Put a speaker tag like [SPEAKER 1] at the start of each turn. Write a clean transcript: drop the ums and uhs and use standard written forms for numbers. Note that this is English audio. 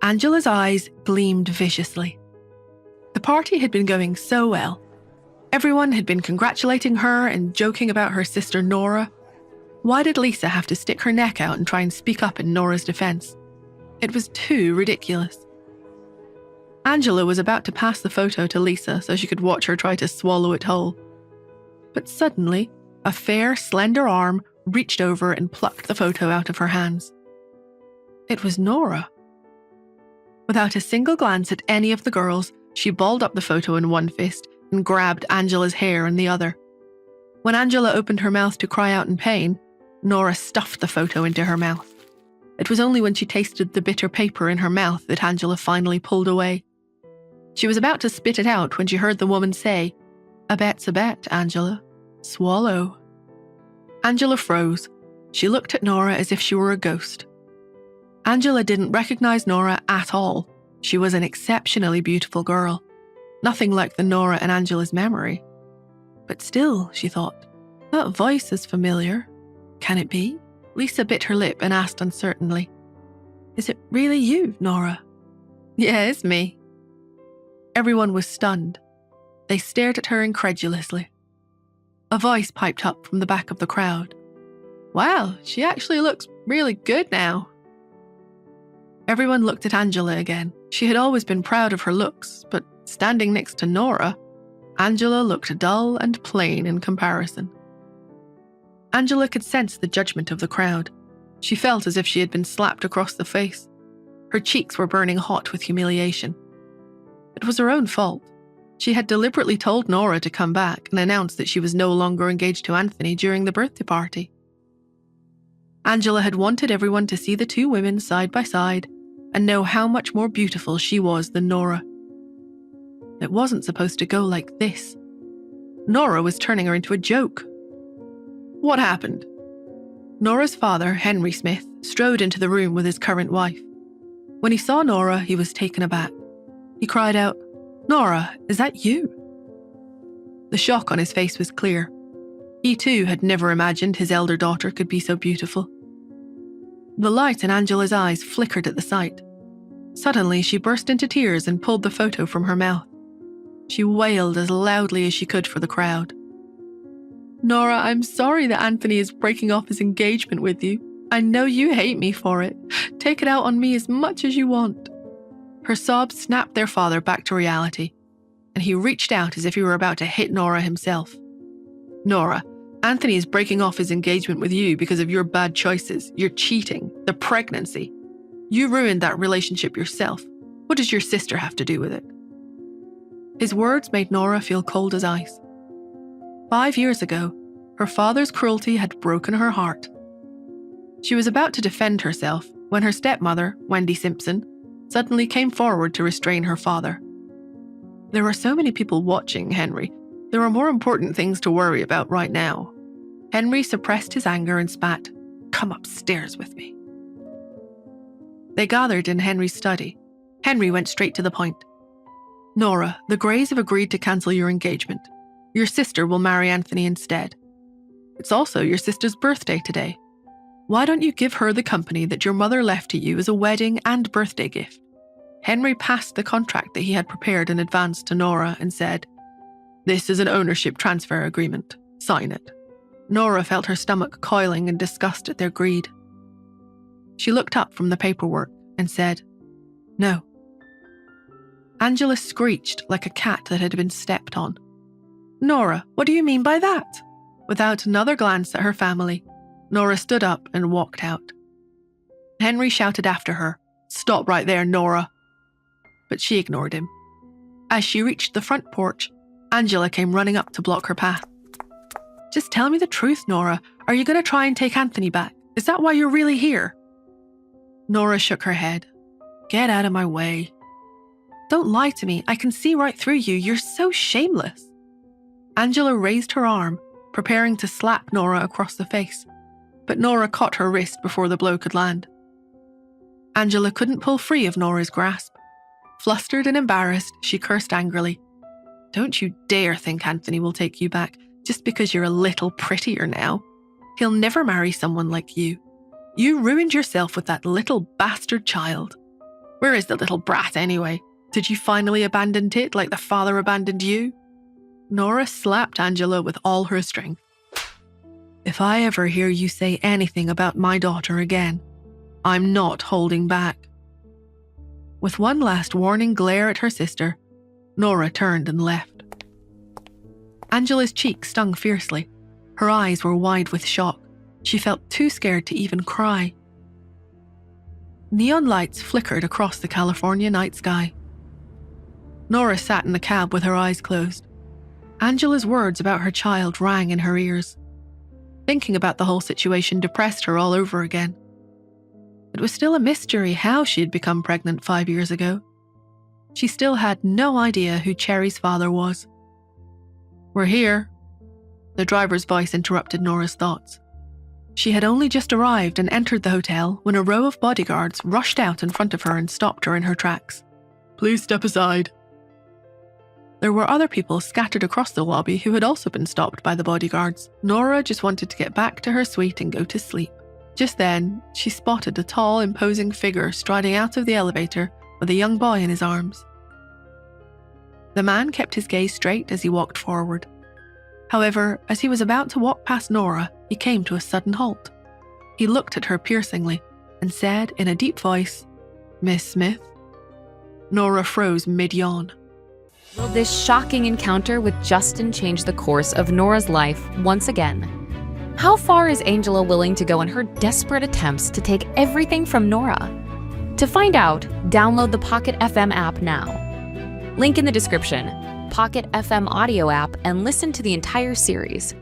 [SPEAKER 1] Angela's eyes gleamed viciously. The party had been going so well. Everyone had been congratulating her and joking about her sister Nora. Why did Lisa have to stick her neck out and try and speak up in Nora's defense? It was too ridiculous. Angela was about to pass the photo to Lisa so she could watch her try to swallow it whole. But suddenly, a fair, slender arm reached over and plucked the photo out of her hands. It was Nora. Without a single glance at any of the girls, she balled up the photo in one fist and grabbed Angela's hair in the other. When Angela opened her mouth to cry out in pain, Nora stuffed the photo into her mouth. It was only when she tasted the bitter paper in her mouth that Angela finally pulled away. She was about to spit it out when she heard the woman say, "A bet's a bet, Angela. Swallow." Angela froze. She looked at Nora as if she were a ghost. Angela didn't recognize Nora at all. She was an exceptionally beautiful girl. Nothing like the Nora in Angela's memory. But still, she thought, that voice is familiar. Can it be? Lisa bit her lip and asked uncertainly, "Is it really you, Nora?" "Yeah, it's me." Everyone was stunned. They stared at her incredulously. A voice piped up from the back of the crowd. "Wow, she actually looks really good now." Everyone looked at Angela again. She had always been proud of her looks, but standing next to Nora, Angela looked dull and plain in comparison. Angela could sense the judgment of the crowd. She felt as if she had been slapped across the face. Her cheeks were burning hot with humiliation. It was her own fault. She had deliberately told Nora to come back and announced that she was no longer engaged to Anthony during the birthday party. Angela had wanted everyone to see the two women side by side and know how much more beautiful she was than Nora. It wasn't supposed to go like this. Nora was turning her into a joke. What happened? Nora's father, Henry Smith, strode into the room with his current wife. When he saw Nora, he was taken aback. He cried out, "Nora, is that you?" The shock on his face was clear. He too had never imagined his elder daughter could be so beautiful. The light in Angela's eyes flickered at the sight. Suddenly, she burst into tears and pulled the photo from her mouth. She wailed as loudly as she could for the crowd. "Nora, I'm sorry that Anthony is breaking off his engagement with you. I know you hate me for it. Take it out on me as much as you want." Her sobs snapped their father back to reality, and he reached out as if he were about to hit Nora himself. "Nora, Anthony is breaking off his engagement with you because of your bad choices, your cheating, the pregnancy. You ruined that relationship yourself. What does your sister have to do with it?" His words made Nora feel cold as ice. 5 years ago, her father's cruelty had broken her heart. She was about to defend herself when her stepmother, Wendy Simpson, suddenly came forward to restrain her father. There were so many people watching Henry. There were more important things to worry about right now. Henry suppressed his anger and spat, "Come upstairs with me." They gathered in Henry's study. Henry went straight to the point. "Nora, the Greys have agreed to cancel your engagement. Your sister will marry Anthony instead. It's also your sister's birthday today. Why don't you give her the company that your mother left to you as a wedding and birthday gift?" Henry passed the contract that he had prepared in advance to Nora and said, "This is an ownership transfer agreement. Sign it." Nora felt her stomach coiling in disgust at their greed. She looked up from the paperwork and said, "No." Angela screeched like a cat that had been stepped on. "Nora, what do you mean by that?" Without another glance at her family, Nora stood up and walked out. Henry shouted after her, "Stop right there, Nora." But she ignored him. As she reached the front porch, Angela came running up to block her path. "Just tell me the truth, Nora. Are you going to try and take Anthony back? Is that why you're really here?" Nora shook her head. "Get out of my way." "Don't lie to me. I can see right through you. You're so shameless." Angela raised her arm, preparing to slap Nora across the face, but Nora caught her wrist before the blow could land. Angela couldn't pull free of Nora's grasp. Flustered and embarrassed, she cursed angrily. "Don't you dare think Anthony will take you back just because you're a little prettier now. He'll never marry someone like you. You ruined yourself with that little bastard child." Where is the little brat anyway? Did you finally abandon it like the father abandoned you? Nora slapped Angela with all her strength. If I ever hear you say anything about my daughter again, I'm not holding back. With one last warning glare at her sister, Nora turned and left. Angela's cheek stung fiercely. Her eyes were wide with shock. She felt too scared to even cry. Neon lights flickered across the California night sky. Nora sat in the cab with her eyes closed. Angela's words about her child rang in her ears. Thinking about the whole situation depressed her all over again. It was still a mystery how she had become pregnant 5 years ago. She still had no idea who Cherry's father was. "We're here." The driver's voice interrupted Nora's thoughts. She had only just arrived and entered the hotel when a row of bodyguards rushed out in front of her and stopped her in her tracks. "Please step aside." There were other people scattered across the lobby who had also been stopped by the bodyguards. Nora just wanted to get back to her suite and go to sleep. Just then, she spotted a tall, imposing figure striding out of the elevator with a young boy in his arms. The man kept his gaze straight as he walked forward. However, as he was about to walk past Nora, he came to a sudden halt. He looked at her piercingly and said in a deep voice, "Miss Smith?" Nora froze mid-yawn.
[SPEAKER 2] Will this shocking encounter with Justin change the course of Nora's life once again? How far is Angela willing to go in her desperate attempts to take everything from Nora? To find out, download the Pocket FM app now. Link in the description. Pocket FM audio app and listen to the entire series.